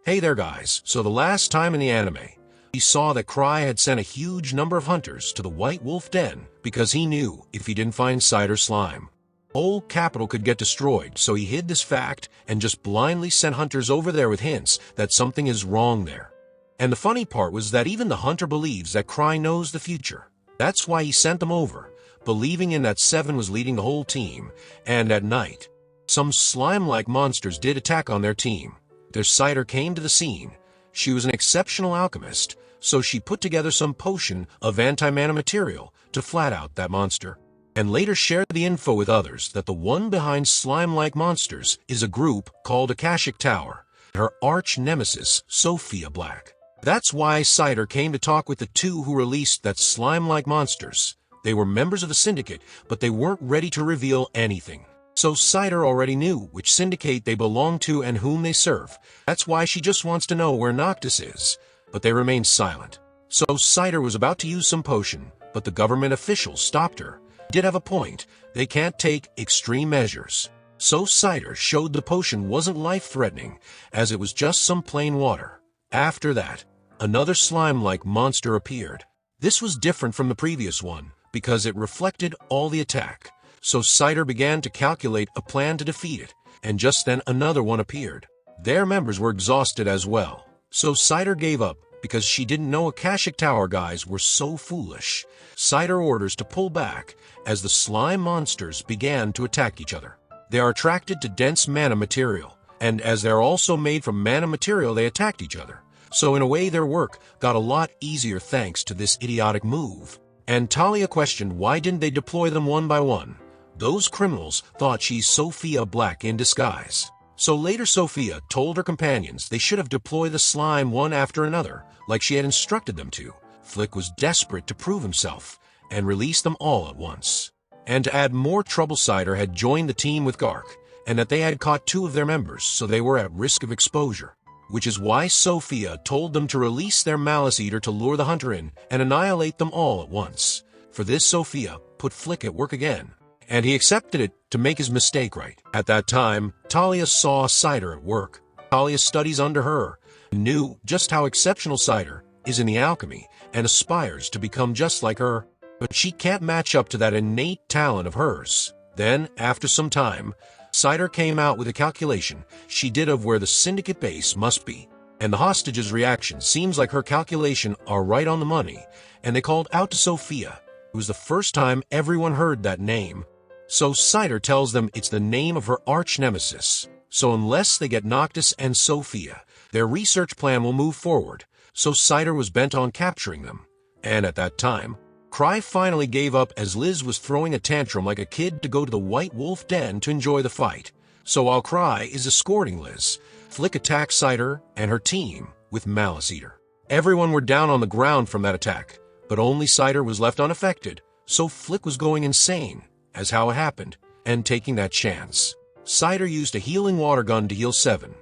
Hey there guys, so the last time in the anime, we saw that Cry had sent a huge number of hunters to the White Wolf Den because he knew if he didn't find Cider Slime, whole capital could get destroyed, so he hid this fact and just blindly sent hunters over there with hints that something is wrong there. And the funny part was that even the hunter believes that Cry knows the future. That's why he sent them over, believing in that Seven was leading the whole team, and at night, some slime-like monsters did attack on their team. Their Cider came to the scene. She was an exceptional alchemist, so she put together some potion of anti-mana material to flat out that monster, and later shared the info with others that the one behind slime-like monsters is a group called Akashic Tower, her arch-nemesis, Sophia Black. That's why Cider came to talk with the two who released that slime-like monsters. They were members of a syndicate, but they weren't ready to reveal anything. So Cider already knew which syndicate they belong to and whom they serve. That's why she just wants to know where Noctis is, but they remained silent. So Cider was about to use some potion, but the government officials stopped her. Did have a point. They can't take extreme measures. So Cider showed the potion wasn't life-threatening, as it was just some plain water. After that, another slime-like monster appeared. This was different from the previous one, because it reflected all the attack. So Cider began to calculate a plan to defeat it, and just then another one appeared. Their members were exhausted as well. So Cider gave up, because she didn't know Akashic Tower guys were so foolish. Cider orders to pull back, as the slime monsters began to attack each other. They are attracted to dense mana material, and as they're also made from mana material, they attacked each other. So in a way their work got a lot easier thanks to this idiotic move. And Talia questioned why didn't they deploy them one by one. Those criminals thought she's Sophia Black in disguise. So later Sophia told her companions they should have deployed the slime one after another, like she had instructed them to. Flick was desperate to prove himself, and released them all at once. And to add more trouble, Cider had joined the team with Gark, and that they had caught two of their members, so they were at risk of exposure. Which is why Sophia told them to release their Malice Eater to lure the hunter in and annihilate them all at once. For this, Sophia put Flick at work again, and he accepted it to make his mistake right. At that time, Talia saw Cider at work. Talia studies under her, and knew just how exceptional Cider is in the alchemy, and aspires to become just like her. But she can't match up to that innate talent of hers. Then, after some time, Cider came out with a calculation she did of where the syndicate base must be. And the hostages' reaction seems like her calculation are right on the money, and they called out to Sophia. It was the first time everyone heard that name. So Cider tells them it's the name of her arch-nemesis. So unless they get Noctis and Sophia, their research plan will move forward. So Cider was bent on capturing them. And at that time, Cry finally gave up as Liz was throwing a tantrum like a kid to go to the White Wolf Den to enjoy the fight. So while Cry is escorting Liz, Flick attacks Cider and her team with Malice Eater. Everyone were down on the ground from that attack, but only Cider was left unaffected, so Flick was going insane, as how it happened, and taking that chance. Cider used a healing water gun to heal Seven,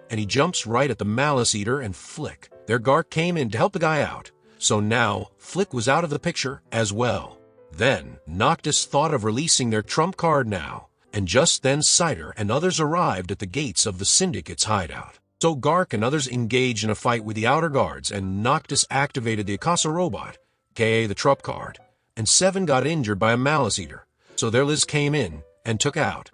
and he jumps right at the Malice Eater and Flick. Their Gark came in to help the guy out, so now Flick was out of the picture as well. Then Noctis thought of releasing their trump card now, and just then Cider and others arrived at the gates of the Syndicate's hideout. So Gark and others engaged in a fight with the outer guards, and Noctis activated the Akasa robot, aka the trump card, and Seven got injured by a Malice Eater. So their Liz came in and took out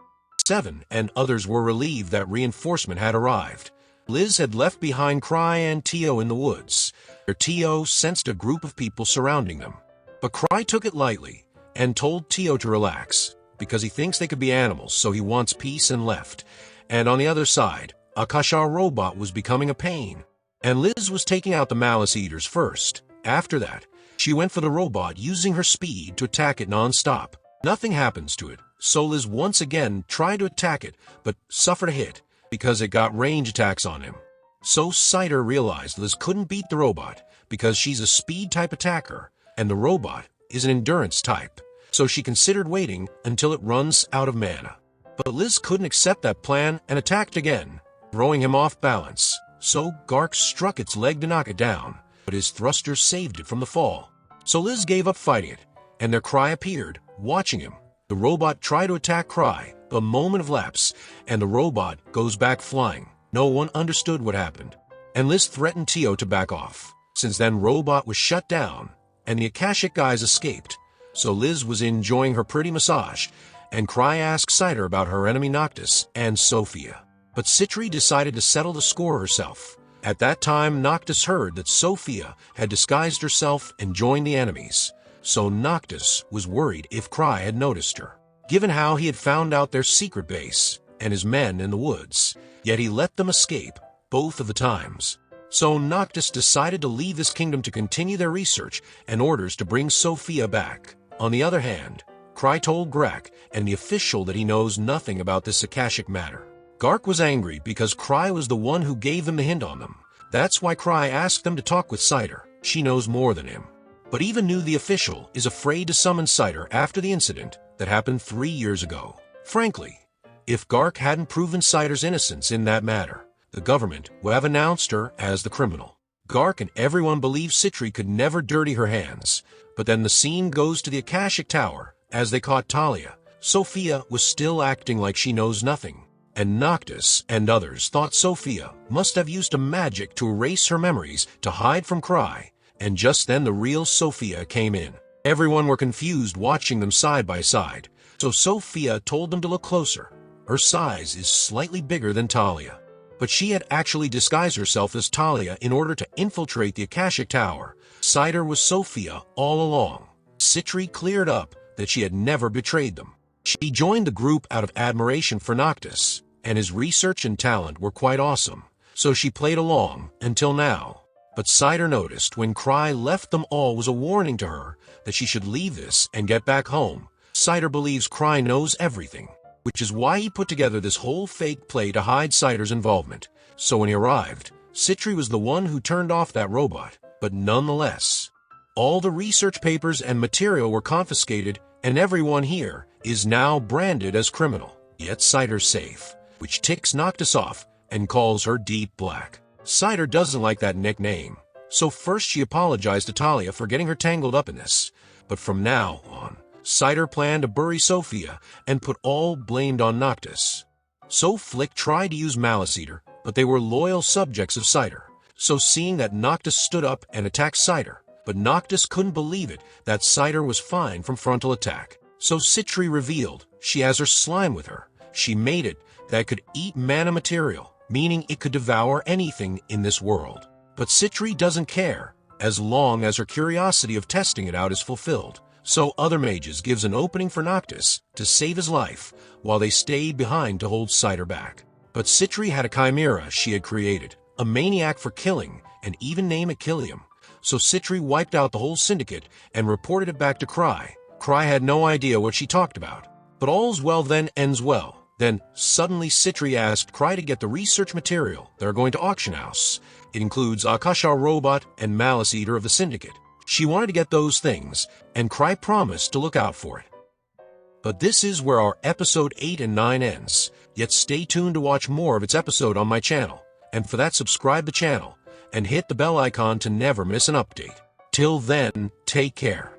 Seven, and others were relieved that reinforcement had arrived. Liz had left behind Cry and Tio in the woods. Their Tio sensed a group of people surrounding them. But Cry took it lightly and told Tio to relax, because he thinks they could be animals, so he wants peace and left. And on the other side, Akasha robot was becoming a pain. And Liz was taking out the Malice Eaters first. After that, she went for the robot using her speed to attack it non-stop. Nothing happens to it, so Liz once again tried to attack it, but suffered a hit, because it got range attacks on him. So Cider realized Liz couldn't beat the robot, because she's a speed-type attacker, and the robot is an endurance type. So she considered waiting until it runs out of mana. But Liz couldn't accept that plan and attacked again, throwing him off balance. So Gark struck its leg to knock it down, but his thruster saved it from the fall. So Liz gave up fighting it, and their Cry appeared, watching him. The robot tried to attack Cry, but a moment of lapse, and the robot goes back flying. No one understood what happened. and Liz threatened Tio to back off. Since then, Robot was shut down, and the Akashic guys escaped. So Liz was enjoying her pretty massage, and Cry asked Cider about her enemy Noctis and Sophia. But Citri decided to settle the score herself. At that time, Noctis heard that Sophia had disguised herself and joined the enemies. So Noctis was worried if Cry had noticed her, given how he had found out their secret base and his men in the woods. Yet he let them escape both of the times. So Noctis decided to leave his kingdom to continue their research and orders to bring Sophia back. On the other hand, Cry told Grek and the official that he knows nothing about this Akashic matter. Gark was angry because Cry was the one who gave them the hint on them. That's why Cry asked them to talk with Cider. She knows more than him. But even the official is afraid to summon Cider after the incident that happened 3 years ago. Frankly, if Gark hadn't proven Cider's innocence in that matter, the government would have announced her as the criminal. Gark and everyone believed Citri could never dirty her hands. But then the scene goes to the Akashic Tower. As they caught Talia, Sophia was still acting like she knows nothing. And Noctis and others thought Sophia must have used a magic to erase her memories to hide from Cry. And just then the real Sophia came in. Everyone were confused watching them side by side. So Sophia told them to look closer. Her size is slightly bigger than Talia. But she had actually disguised herself as Talia in order to infiltrate the Akashic Tower. Cider was Sophia all along. Citri cleared up that she had never betrayed them. She joined the group out of admiration for Noctis, and his research and talent were quite awesome. So she played along until now. But Cider noticed when Cry left them all was a warning to her that she should leave this and get back home. Cider believes Cry knows everything, which is why he put together this whole fake play to hide Cider's involvement. So when he arrived, Citri was the one who turned off that robot. But nonetheless, all the research papers and material were confiscated, and everyone here is now branded as criminal. Yet Cider's safe, which ticks Noctis off and calls her Deep Black. Cider doesn't like that nickname, so first she apologized to Talia for getting her tangled up in this. But from now on, Cider planned to bury Sophia and put all blamed on Noctis. So Flick tried to use Malice Eater, but they were loyal subjects of Cider. So seeing that Noctis stood up and attacked Cider, but Noctis couldn't believe it that Cider was fine from frontal attack. So Citri revealed she has her slime with her. She made it that could eat mana material, meaning it could devour anything in this world. But Citri doesn't care, as long as her curiosity of testing it out is fulfilled. So other mages gives an opening for Noctis to save his life, while they stayed behind to hold Cider back. But Citri had a chimera she had created, a maniac for killing, and even name it Killium. So Citri wiped out the whole syndicate and reported it back to Cry. Cry had no idea what she talked about. But all's well then ends well. Then, suddenly Citri asked Cry to get the research material they're going to auction house. It includes Akasha Robot and Malice Eater of the Syndicate. She wanted to get those things, and Cry promised to look out for it. But this is where our episode 8 and 9 ends. Yet stay tuned to watch more of its episode on my channel. And for that, subscribe the channel, and hit the bell icon to never miss an update. Till then, take care.